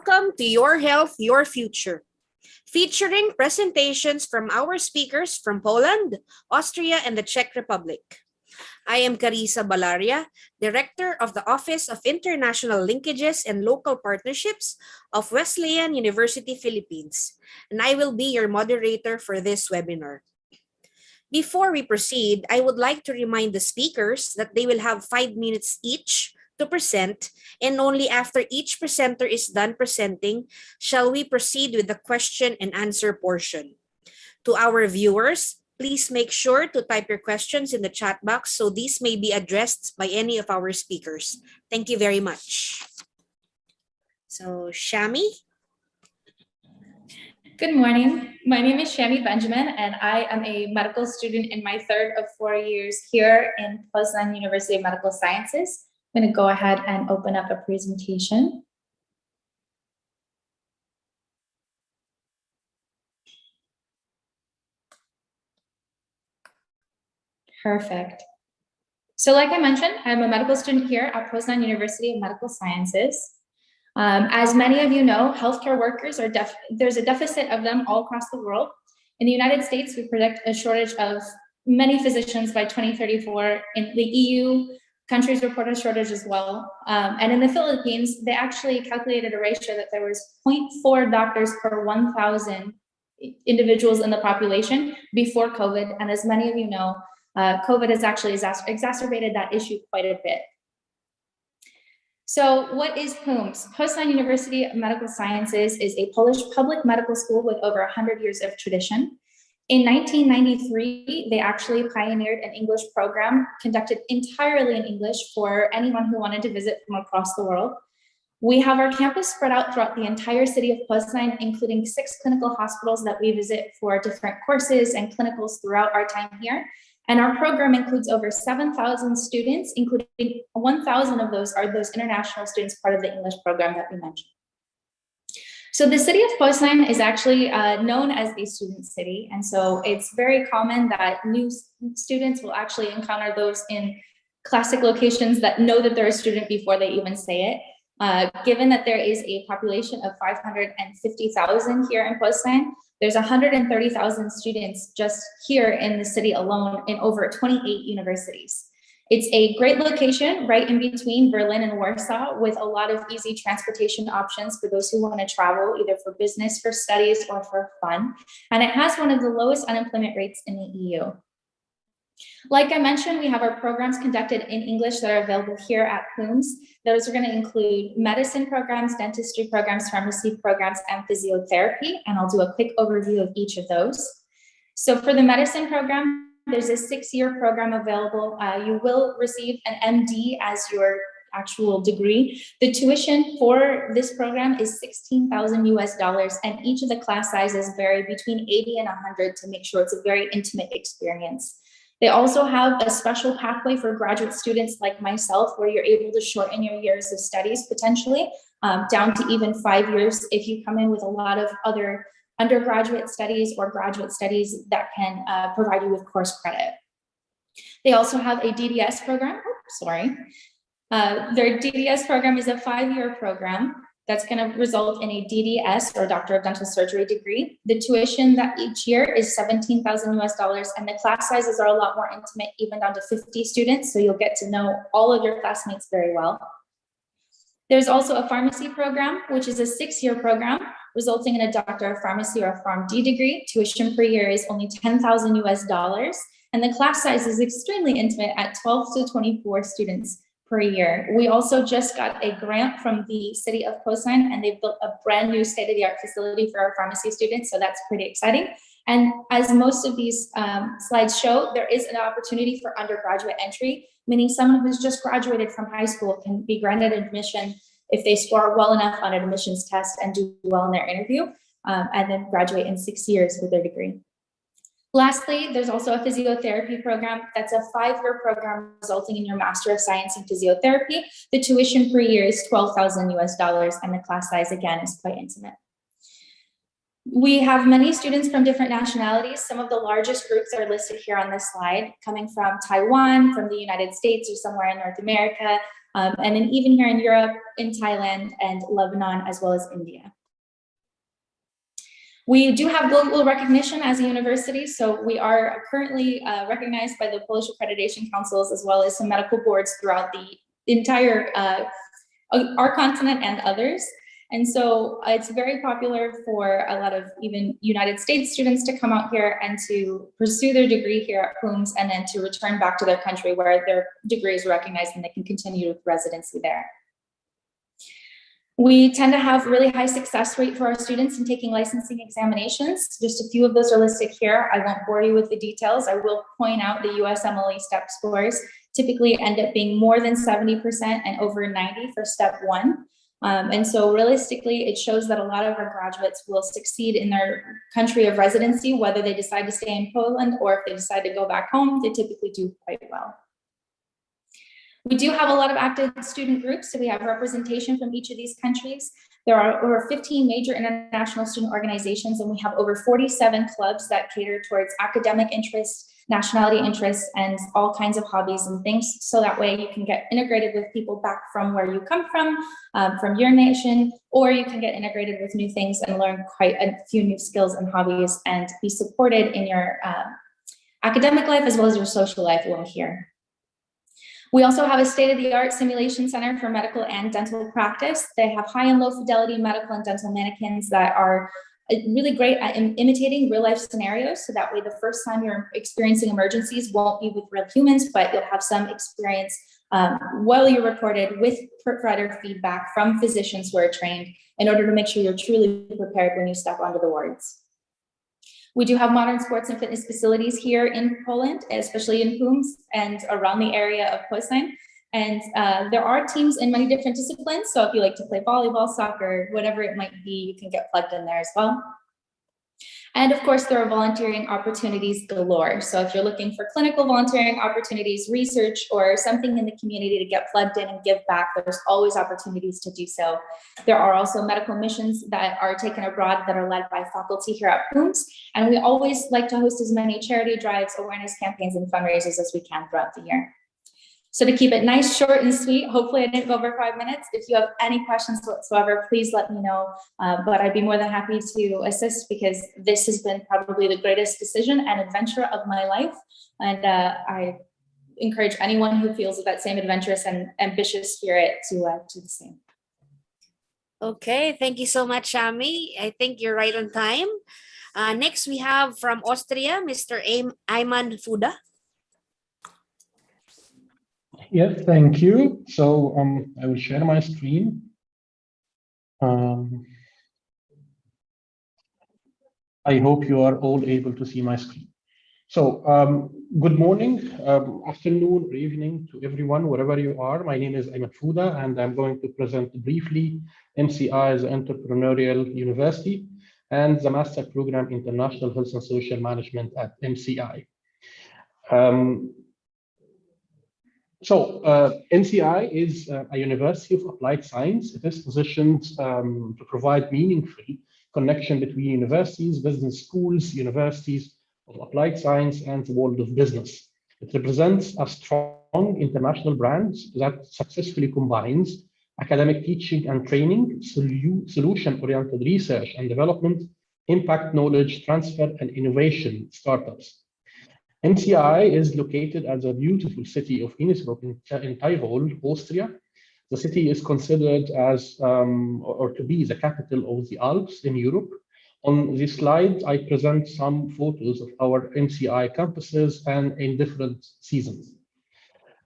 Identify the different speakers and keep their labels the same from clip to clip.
Speaker 1: Welcome to EUr Health, EUr Future, featuring presentations from our speakers from Poland, Austria, and the Czech Republic. I am Carissa Balaria, Director of the Office of International Linkages and Local Partnerships of Wesleyan University, Philippines, and I will be your moderator for this webinar. Before we proceed, I would like to remind the speakers that they will have 5 minutes each to present, and only after each presenter is done presenting shall we proceed with the question and answer portion. To our viewers, please make sure to type your questions in the chat box so these may be addressed by any of our speakers. Thank you very much. So, Shami?
Speaker 2: Good morning. My name is Shami Benjamin, and I am a medical student in my third of 4 years here in Coastline University of Medical Sciences. I'm going to go ahead and open up a presentation. Perfect. So like I mentioned, I'm a medical student here at Coastline University of Medical Sciences. As many of you know, healthcare workers there's a deficit of them all across the world. In the United States, we predict a shortage of many physicians by 2034. In the EU, countries report a shortage as well. And in the Philippines, they actually calculated a ratio that there was 0.4 doctors per 1,000 individuals in the population before COVID. And as many of you know, COVID has actually exacerbated that issue quite a bit. So what is PUMS? Coastline University of Medical Sciences is a Polish public medical school with over 100 years of tradition. In 1993, they actually pioneered an English program conducted entirely in English for anyone who wanted to visit from across the world. We have our campus spread out throughout the entire city of Coastline, including 6 clinical hospitals that we visit for different courses and clinicals throughout our time here. And our program includes over 7,000 students, including 1,000 of those are those international students part of the English program that we mentioned. So the city of Coastline is actually known as a student city. And so it's very common that new students will actually encounter those in classic locations that know that they're a student before they even say it. Given that there is a population of 550,000 here in Coastline, there's 130,000 students just here in the city alone in over 28 universities. It's a great location right in between Berlin and Warsaw with a lot of easy transportation options for those who want to travel either for business, for studies, or for fun. And it has one of the lowest unemployment rates in the EU. Like I mentioned, we have our programs conducted in English that are available here at PUMS. Those are going to include medicine programs, dentistry programs, pharmacy programs, and physiotherapy. And I'll do a quick overview of each of those. So for the medicine program, there's a 6-year program available. You will receive an MD as your actual degree. The tuition for this program is $16,000 US, and each of the class sizes vary between 80 and 100 to make sure it's a very intimate experience. They also have a special pathway for graduate students like myself, where you're able to shorten your years of studies potentially down to even 5 years if you come in with a lot of other undergraduate studies or graduate studies that can provide you with course credit. They also have a DDS program. Their DDS program is a 5-year program that's going to result in a DDS or Doctor of Dental Surgery degree. The tuition that each year is $17,000 US, and the class sizes are a lot more intimate, even down to 50 students. So you'll get to know all of your classmates very well. There's also a pharmacy program, which is a 6-year program, resulting in a Doctor of Pharmacy or a PharmD degree. Tuition per year is only $10,000 US, and the class size is extremely intimate at 12 to 24 students per year. We also just got a grant from the city of Coastline, and they've built a brand new state-of-the-art facility for our pharmacy students, so that's pretty exciting. And as most of these slides show, there is an opportunity for undergraduate entry, meaning someone who's just graduated from high school can be granted admission if they score well enough on an admissions test and do well in their interview, and then graduate in 6 years with their degree. Lastly, there's also a physiotherapy program. That's a 5-year program resulting in your Master of Science in Physiotherapy. The tuition per year is $12,000 US, and the class size, again, is quite intimate. We have many students from different nationalities. Some of the largest groups are listed here on this slide, coming from Taiwan, from the United States, or somewhere in North America, and then even here in Europe, in Thailand and Lebanon, as well as India. We do have global recognition as a university, so we are currently recognized by the Polish accreditation councils as well as some medical boards throughout the entire our continent and others. And so it's very popular for a lot of even United States students to come out here and to pursue their degree here at PUMS and then to return back to their country where their degree is recognized and they can continue with residency there. We tend to have really high success rate for our students in taking licensing examinations. Just a few of those are listed here. I won't bore you with the details. I will point out the USMLE step scores typically end up being more than 70% and over 90 for step 1. And so realistically, it shows that a lot of our graduates will succeed in their country of residency, whether they decide to stay in Poland or if they decide to go back home, they typically do quite well. We do have a lot of active student groups, so we have representation from each of these countries. There are over 15 major international student organizations, and we have over 47 clubs that cater towards academic interests, nationality interests, and all kinds of hobbies and things. So that way you can get integrated with people back from where you come from your nation, or you can get integrated with new things and learn quite a few new skills and hobbies and be supported in your academic life as well as your social life while here. We also have a state-of-the-art simulation center for medical and dental practice. They have high and low fidelity medical and dental mannequins that are really great at imitating real-life scenarios. So that way, the first time you're experiencing emergencies won't be with real humans, but you'll have some experience while you're recorded with provider feedback from physicians who are trained in order to make sure you're truly prepared when you step onto the wards. We do have modern sports and fitness facilities here in Poland, especially in PUMS and around the area of Coastline. And there are teams in many different disciplines. So if you like to play volleyball, soccer, whatever it might be, you can get plugged in there as well. And of course, there are volunteering opportunities galore. So if you're looking for clinical volunteering opportunities, research, or something in the community to get plugged in and give back, there's always opportunities to do so. There are also medical missions that are taken abroad that are led by faculty here at PUMS. And we always like to host as many charity drives, awareness campaigns, and fundraisers as we can throughout the year. So to keep it nice, short, and sweet, hopefully I didn't go over 5 minutes. If you have any questions whatsoever, please let me know. But I'd be more than happy to assist because this has been probably the greatest decision and adventure of my life. And I encourage anyone who feels that same adventurous and ambitious spirit to do the same.
Speaker 1: Okay, thank you so much, Shami. I think you're right on time. Next, we have from Austria, Mr. Ayman Fuda.
Speaker 3: Yes, thank you. So I will share my screen. I hope you are all able to see my screen. So good morning, afternoon, or evening to everyone, wherever you are. My name is Ayman Fuda, and I'm going to present briefly MCI as an entrepreneurial university and the master program International Health and Social Management at MCI. NCI is a university of applied science. It is positioned to provide meaningful connection between universities, business schools, universities of applied science, and the world of business. It represents a strong international brand that successfully combines academic teaching and training, solution-oriented research and development, impact knowledge transfer, and innovation startups. MCI is located at the beautiful city of Innsbruck in Tyrol, Austria. The city is considered as, or to be the capital of the Alps in Europe. On this slide, I present some photos of our MCI campuses and in different seasons.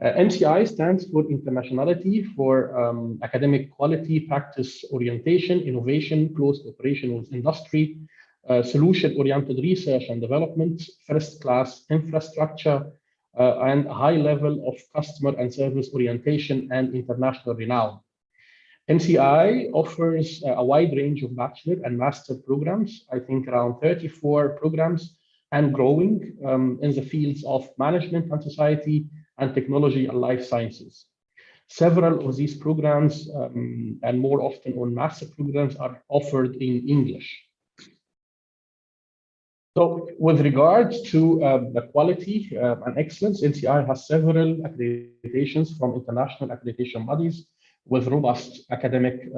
Speaker 3: MCI stands for internationality, for academic quality, practice orientation, innovation, close cooperation with industry, solution-oriented research and development, first-class infrastructure, and a high level of customer and service orientation and international renown. MCI offers a wide range of bachelor and master programs, I think around 34 programs, and growing in the fields of management and society and technology and life sciences. Several of these programs, and more often on master programs, are offered in English. So with regards to the quality and excellence, NCI has several accreditations from international accreditation bodies with robust academic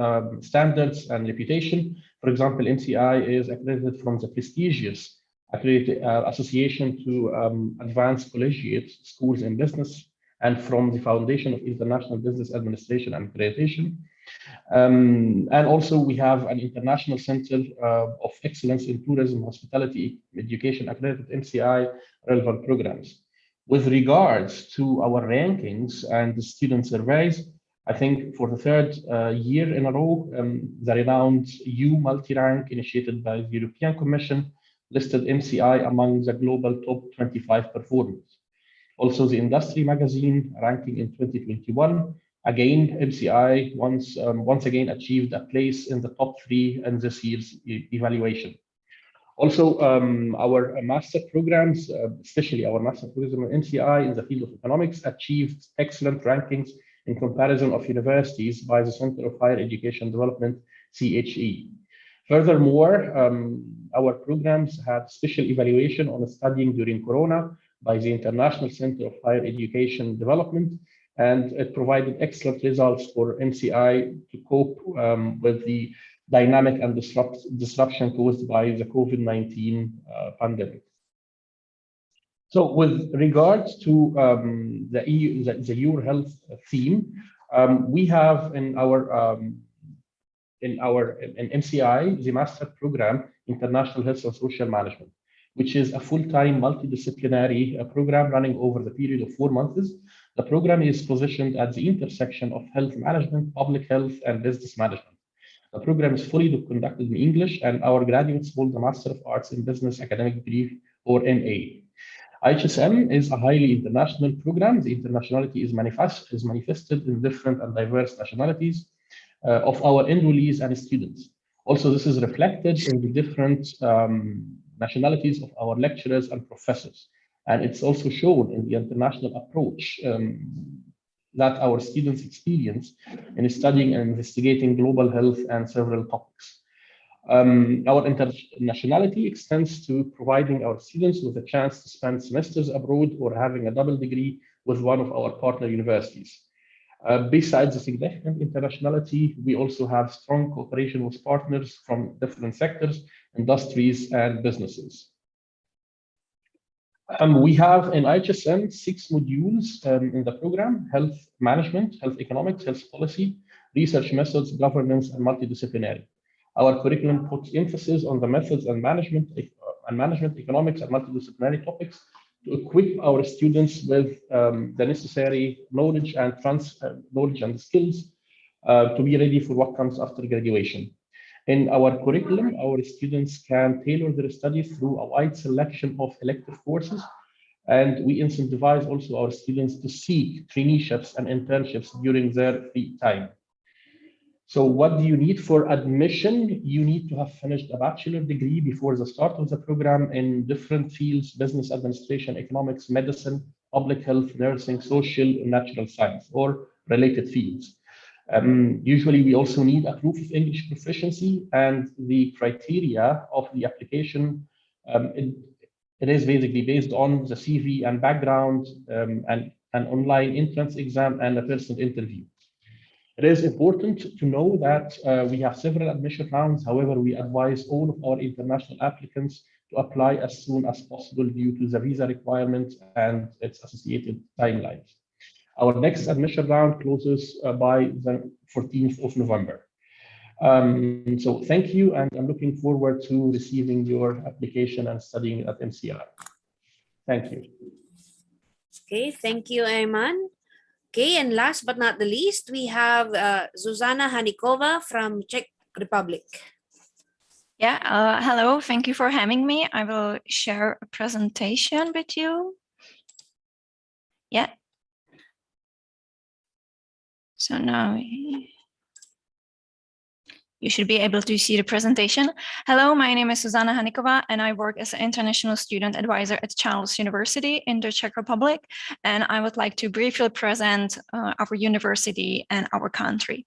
Speaker 3: standards and reputation. For example, NCI is accredited from the prestigious Association to Advanced Collegiate Schools in Business and from the Foundation of International Business Administration and Accreditation. And also we have an international center of excellence in tourism, hospitality, education, accredited NCI relevant programs. With regards to our rankings and the student surveys, I think for the third year in a row, the renowned EU multi-rank initiated by the European Commission listed MCI among the global top 25 performers. Also, the industry magazine ranking in 2021, again, MCI once again achieved a place in the top 3 in this year's evaluation. Also, our master programs, especially our master program at MCI in the field of economics, achieved excellent rankings in comparison of universities by the Center of Higher Education Development, CHE. Furthermore, our programs had special evaluation on studying during Corona by the International Center of Higher Education Development, and it provided excellent results for MCI to cope with the dynamic and disruption caused by the COVID-19 pandemic. So with regards to the EUr Health theme, we have in MCI, the master program, International Health and Social Management, which is a full-time multidisciplinary program running over the period of 4 months. The program is positioned at the intersection of health management, public health, and business management. The program is fully conducted in English, and our graduates hold the Master of Arts in Business academic degree, or MA. IHSM is a highly international program. The internationality is manifested in different and diverse nationalities of our enrollees and students. Also, this is reflected in the different nationalities of our lecturers and professors. And it's also shown in the international approach that our students experience in studying and investigating global health and several topics. Our internationality extends to providing our students with a chance to spend semesters abroad or having a double degree with one of our partner universities. Besides the significant internationality, we also have strong cooperation with partners from different sectors, industries, and businesses. We have in IHSM 6 modules in the program: health management, health economics, health policy, research methods, governance, and multidisciplinary. Our curriculum puts emphasis on the methods and management economics, and multidisciplinary topics to equip our students with the necessary knowledge and skills to be ready for what comes after graduation. In our curriculum, our students can tailor their studies through a wide selection of elective courses, and we incentivize also our students to seek traineeships and internships during their free time. So what do you need for admission? You need to have finished a bachelor degree before the start of the program in different fields: business administration, economics, medicine, public health, nursing, social, and natural science, or related fields. Usually, we also need a proof of English proficiency, and the criteria of the application, it is basically based on the CV and background, and an online entrance exam and a personal interview. It is important to know that we have several admission rounds. However, we advise all of our international applicants to apply as soon as possible due to the visa requirements and its associated timelines. Our next admission round closes by the 14th of November. So thank you, and I'm looking forward to receiving your application and studying at MCI. Thank you.
Speaker 1: Okay, thank you, Ayman. Okay, and last but not the least, we have Zuzana Hanikova from Czech Republic.
Speaker 4: Yeah, hello, thank you for having me. I will share a presentation with you. Yeah. So now you should be able to see the presentation. Hello, my name is Zuzana Hanikova, and I work as an international student advisor at Charles University in the Czech Republic. And I would like to briefly present our university and our country.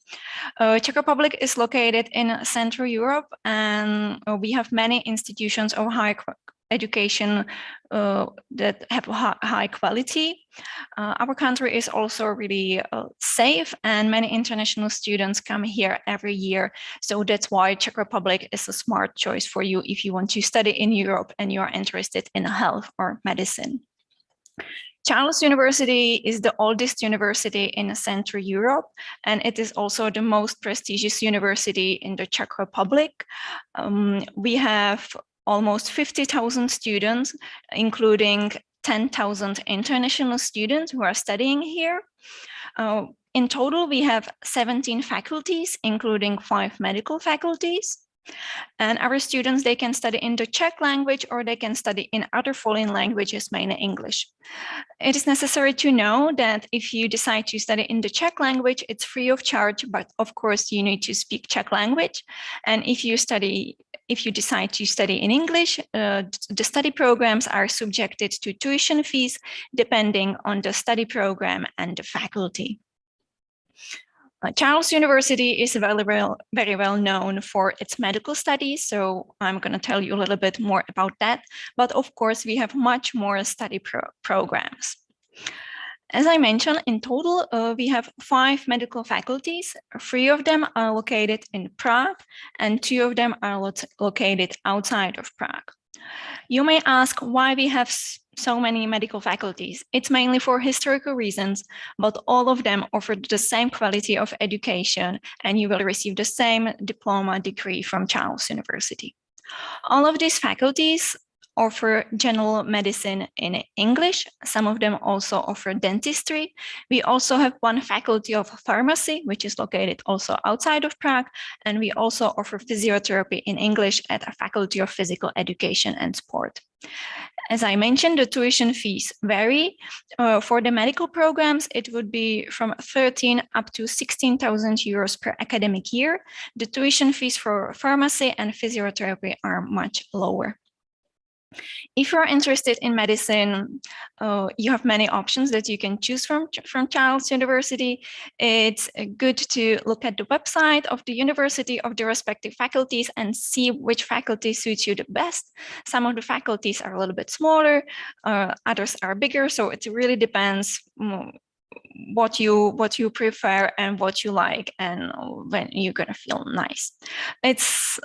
Speaker 4: Czech Republic is located in Central Europe, and we have many institutions of high education that have high quality. Our country is also really safe, and many international students come here every year. So that's why Czech Republic is a smart choice for you if you want to study in Europe and you are interested in health or medicine. Charles University is the oldest university in Central Europe, and it is also the most prestigious university in the Czech Republic. We have almost 50,000 students, including 10,000 international students who are studying here. In total, we have 17 faculties, including 5 medical faculties. And our students, they can study in the Czech language or they can study in other foreign languages, mainly English. It is necessary to know that if you decide to study in the Czech language, it's free of charge, but of course you need to speak Czech language. And if you decide to study in English, the study programs are subjected to tuition fees depending on the study program and the faculty. Charles University is very well known for its medical studies, so I'm going to tell you a little bit more about that. But of course, we have much more study programs. As I mentioned, in total, we have 5 medical faculties. 3 of them are located in Prague, and 2 of them are located outside of Prague. You may ask why we have so many medical faculties. It's mainly for historical reasons, but all of them offer the same quality of education, and you will receive the same diploma degree from Charles University. All of these faculties offer general medicine in English. Some of them also offer dentistry. We also have 1 faculty of pharmacy, which is located also outside of Prague. And we also offer physiotherapy in English at a faculty of physical education and sport. As I mentioned, the tuition fees vary. For the medical programs, it would be from 13 up to 16,000 euros per academic year. The tuition fees for pharmacy and physiotherapy are much lower. If you're interested in medicine, you have many options that you can choose from Charles University. It's good to look at the website of the university, of the respective faculties, and see which faculty suits you the best. Some of the faculties are a little bit smaller, others are bigger, so it really depends what you prefer and what you like and when you're gonna feel nice. It's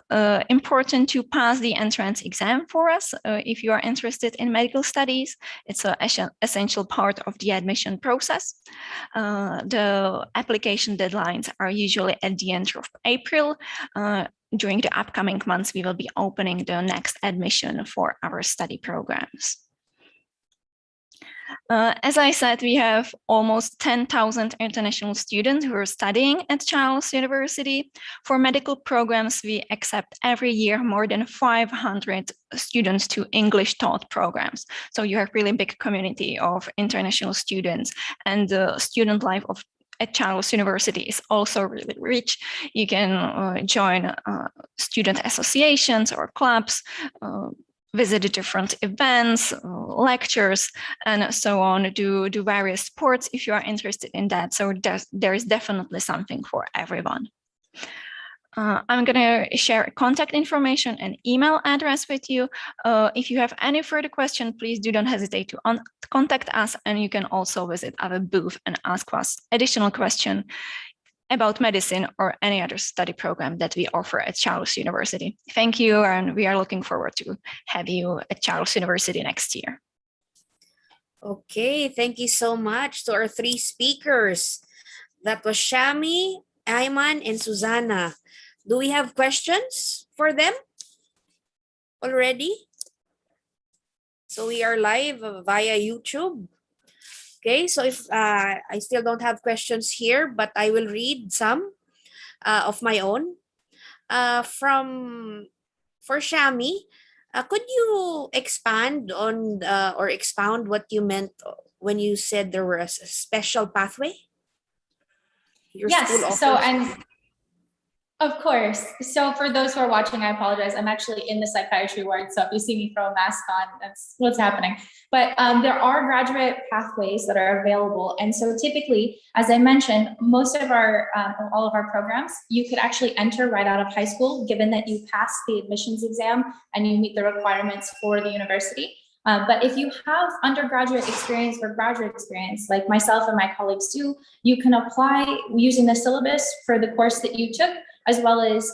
Speaker 4: important to pass the entrance exam for us if you are interested in medical studies. It's an essential part of the admission process. The application deadlines are usually at the end of April. During the upcoming months, we will be opening the next admission for our study programs. As I said, we have almost 10,000 international students who are studying at Charles University. For medical programs, we accept every year more than 500 students to English taught programs. So you have really big community of international students, and the student life at Charles University is also really rich. You can join student associations or clubs, visit different events, lectures, and so on, do various sports if you are interested in that. So there is definitely something for everyone. I'm going to share contact information and email address with you. If you have any further questions, please do not hesitate to contact us, and you can also visit our booth and ask us additional questions about medicine or any other study program that we offer at Charles University. Thank you, and we are looking forward to have you at Charles University next year.
Speaker 1: Okay, thank you so much to our 3 speakers. That was Shami, Ayman, and Zuzana. Do we have questions for them already? So we are live via YouTube. Okay, so if I still don't have questions here, but I will read some of my own. For Shami, could you expand on or expound what you meant when you said there was a special pathway?
Speaker 2: Yes, so Of course. So for those who are watching, I apologize. I'm actually in the psychiatry ward. So if you see me throw a mask on, that's what's happening. But there are graduate pathways that are available. And so typically, as I mentioned, most of our, all of our programs, you could actually enter right out of high school, given that you pass the admissions exam and you meet the requirements for the university. But if you have undergraduate experience or graduate experience, like myself and my colleagues do, you can apply using the syllabus for the course that you took, as well as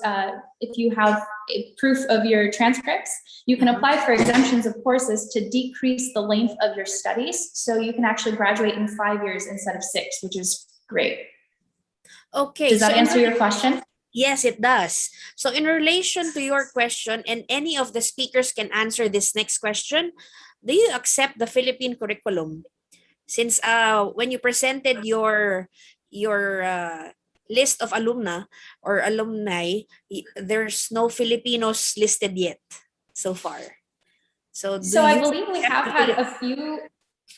Speaker 2: if you have proof of your transcripts, you can apply for exemptions of courses to decrease the length of your studies. So you can actually graduate in 5 years instead of 6, which is great.
Speaker 1: Okay.
Speaker 2: Does that answer your question?
Speaker 1: Yes, it does. So in relation to your question, and any of the speakers can answer this next question, do you accept the Philippine curriculum? Since when you presented your list of alumna or alumni, there's no Filipinos listed yet so far. So
Speaker 2: I believe we have had a few.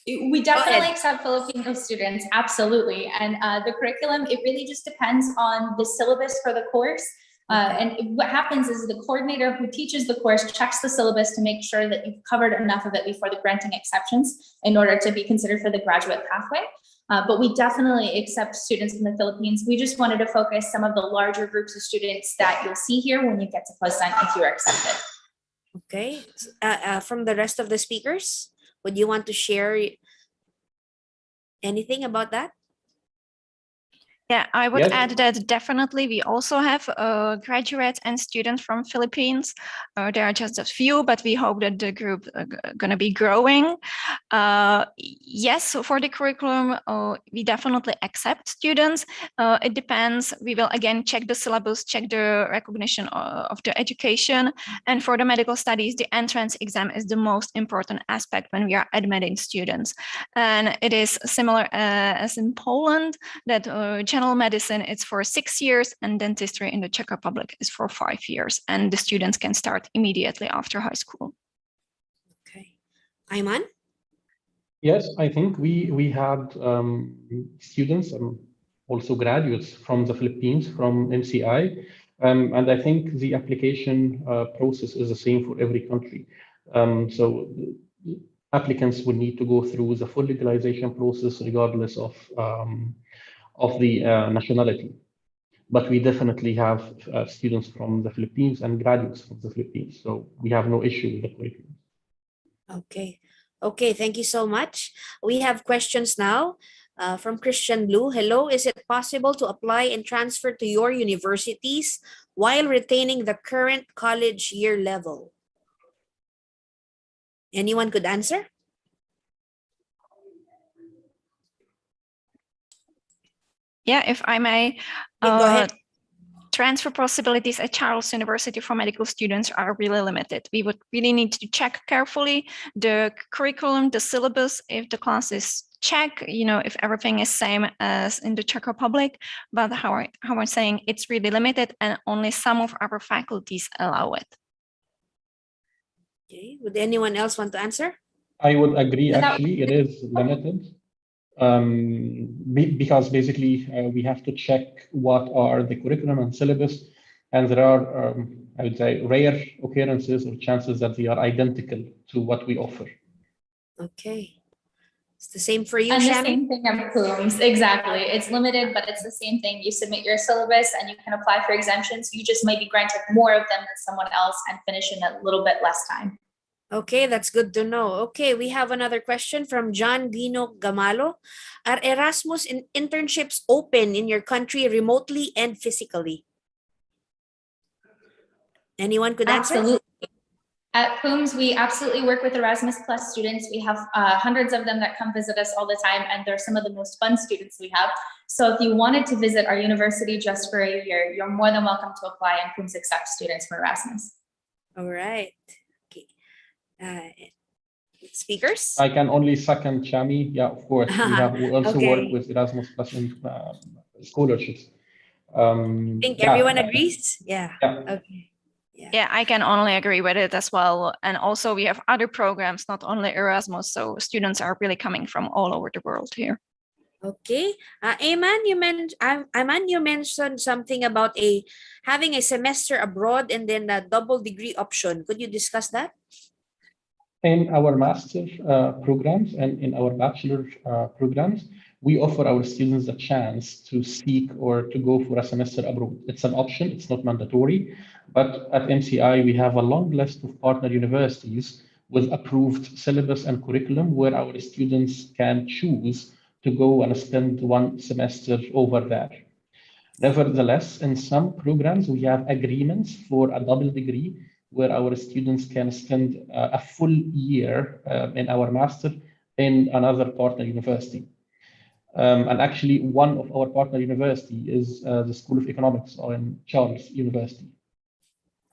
Speaker 2: We definitely accept Filipino students, absolutely. And the curriculum, it really just depends on the syllabus for the course. And what happens is the coordinator who teaches the course checks the syllabus to make sure that you've covered enough of it before the granting exceptions in order to be considered for the graduate pathway. But we definitely accept students from the Philippines. We just wanted to focus some of the larger groups of students that you'll see here when you get to Coastline if you are accepted.
Speaker 1: Okay. From the rest of the speakers, would you want to share anything about that?
Speaker 4: Yeah, I would
Speaker 3: Yes.
Speaker 4: add that definitely we also have graduates and students from Philippines. There are just a few, but we hope that the group going to be growing. Yes, for the curriculum, we definitely accept students. It depends. We will again check the syllabus, check the recognition of the education. And for the medical studies, the entrance exam is the most important aspect when we are admitting students. And it is similar as in Poland, that general medicine is for 6 years and dentistry in the Czech Republic is for 5 years. And the students can start immediately after high school.
Speaker 1: Okay. Ayman?
Speaker 3: Yes, I think we had students and also graduates from the Philippines, from MCI, and I think the application process is the same for every country. So applicants will need to go through the full legalization process regardless of the nationality. But we definitely have students from the Philippines and graduates from the Philippines, so we have no issue with the curriculum.
Speaker 1: Okay. Okay, thank you so much. We have questions now from Christian Blue. Hello, is it possible to apply and transfer to your universities while retaining the current college year level? Anyone could answer?
Speaker 4: Yeah, if I may,
Speaker 1: Go ahead.
Speaker 4: transfer possibilities at Charles University for medical students are really limited. We would really need to check carefully the curriculum, the syllabus, if the class is Czech, if everything is same as in the Czech Republic. But how I'm saying, it's really limited and only some of our faculties allow it.
Speaker 1: Okay, would anyone else want to answer?
Speaker 3: I would agree, actually, it is limited. Because basically we have to check what are the curriculum and syllabus, and there are, I would say, rare occurrences or chances that they are identical to what we offer.
Speaker 1: Okay. It's the same for you,
Speaker 2: And
Speaker 1: Shami?
Speaker 2: the same thing at Plumes, exactly. It's limited, but it's the same thing. You submit your syllabus and you can apply for exemptions. You just might be granted more of them than someone else and finish in a little bit less time.
Speaker 1: Okay, that's good to know. Okay, we have another question from John Dino Gamalo. Are Erasmus internships open in your country remotely and physically? Anyone could answer?
Speaker 2: Absolutely. At Plumes, we absolutely work with Erasmus Plus students. We have hundreds of them that come visit us all the time, and they're some of the most fun students we have. So if you wanted to visit our university just for a year, you're more than welcome to apply, and Plumes accepts students from Erasmus.
Speaker 1: All right. Speakers?
Speaker 3: I can only second Chami. Yeah, of course. We also work with Erasmus Plus in scholarships.
Speaker 1: I think everyone agrees. Yeah. Okay.
Speaker 4: Yeah, I can only agree with it as well. And also we have other programs, not only Erasmus. So students are really coming from all over the world here.
Speaker 1: Okay. Ayman, you mentioned something about having a semester abroad and then a double degree option. Could you discuss that?
Speaker 3: In our master programs and in our bachelor programs, we offer our students a chance to seek or to go for a semester abroad. It's an option, it's not mandatory, but at MCI, we have a long list of partner universities with approved syllabus and curriculum where our students can choose to go and spend one semester over there. Nevertheless, in some programs, we have agreements for a double degree where our students can spend a full year in our master in another partner university. And actually, one of our partner university is the School of Economics in Charles University.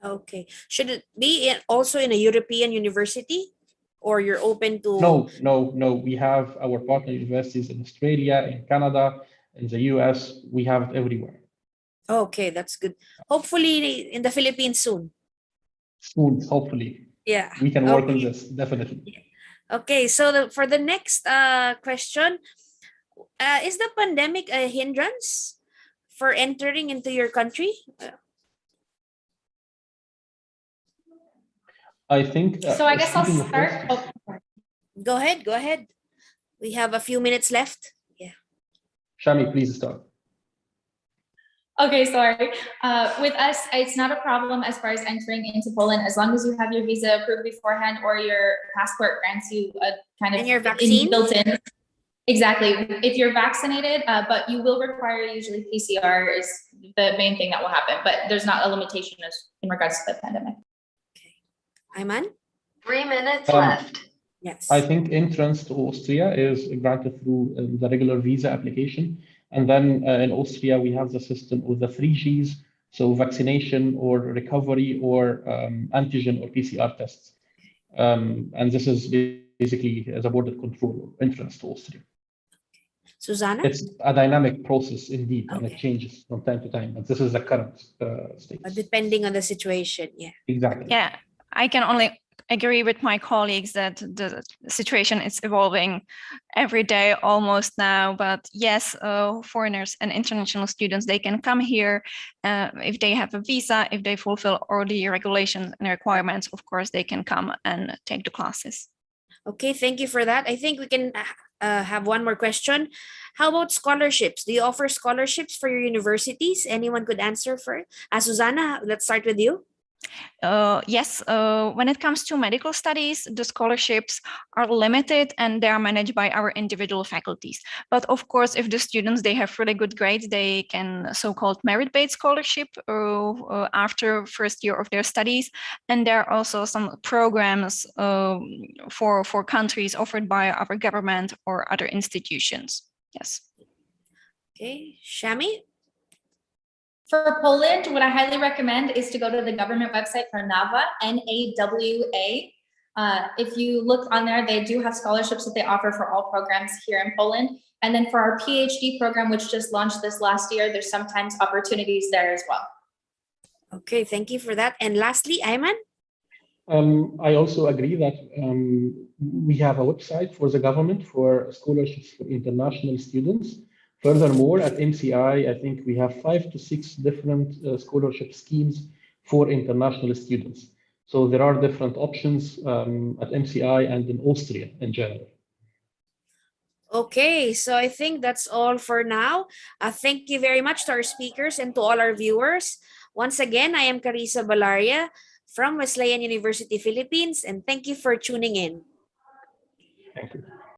Speaker 1: Okay. Should it be also in a European university, or you're open to?
Speaker 3: No. We have our partner universities in Australia, in Canada, in the US. We have it everywhere.
Speaker 1: Okay, that's good. Hopefully in the Philippines soon.
Speaker 3: Soon, hopefully.
Speaker 1: Yeah.
Speaker 3: We can work on
Speaker 1: Okay.
Speaker 3: this, definitely.
Speaker 1: Okay, so for the next question, is the pandemic a hindrance for entering into your country?
Speaker 3: I think.
Speaker 2: So I guess I'll
Speaker 3: speaking of
Speaker 2: start.
Speaker 3: this-
Speaker 2: Oh, sorry.
Speaker 1: Go ahead. We have a few minutes left. Yeah.
Speaker 3: Shami, please start.
Speaker 2: Okay, sorry. With us, it's not a problem as far as entering into Poland, as long as you have your visa approved beforehand or your passport grants you a kind of
Speaker 1: And your vaccine?
Speaker 2: built in. Exactly. If you're vaccinated, but you will require usually PCR is the main thing that will happen, but there's not a limitation in regards to the pandemic.
Speaker 1: Ayman?
Speaker 5: 3 minutes left.
Speaker 1: Yes.
Speaker 3: I think entrance to Austria is granted through the regular visa application. And then in Austria, we have the system of the 3Gs, so vaccination or recovery or antigen or PCR tests. And this is basically the border control entrance to Austria.
Speaker 1: Zuzana?
Speaker 3: It's a dynamic process indeed, and it
Speaker 1: Okay.
Speaker 3: changes from time to time. But this is the current state.
Speaker 1: Depending on the situation, yeah.
Speaker 3: Exactly.
Speaker 4: Yeah, I can only agree with my colleagues that the situation is evolving every day almost now. But yes, foreigners and international students, they can come here if they have a visa, if they fulfill all the regulations and requirements, of course, they can come and take the classes.
Speaker 1: Okay, thank you for that. I think we can have one more question. How about scholarships? Do you offer scholarships for your universities? Anyone could answer for? Zuzana, let's start with you.
Speaker 4: Yes, when it comes to medical studies, the scholarships are limited and they are managed by our individual faculties. But of course, if the students, they have really good grades, they can so-called merit-based scholarship after first year of their studies. And there are also some programs for countries offered by our government or other institutions. Yes.
Speaker 1: Okay, Shami?
Speaker 2: For Poland, what I highly recommend is to go to the government website for NAWA, N-A-W-A. If you look on there, they do have scholarships that they offer for all programs here in Poland. And then for our PhD program, which just launched this last year, there's sometimes opportunities there as well.
Speaker 1: Okay, thank you for that. And lastly, Ayman?
Speaker 3: I also agree that we have a website for the government for scholarships for international students. Furthermore, at MCI, I think we have 5 to 6 different scholarship schemes for international students. So there are different options at MCI and in Austria in general.
Speaker 1: Okay, so I think that's all for now. Thank you very much to our speakers and to all our viewers. Once again, I am Carissa Balaria from Wesleyan University, Philippines, and thank you for tuning in.
Speaker 3: Thank you.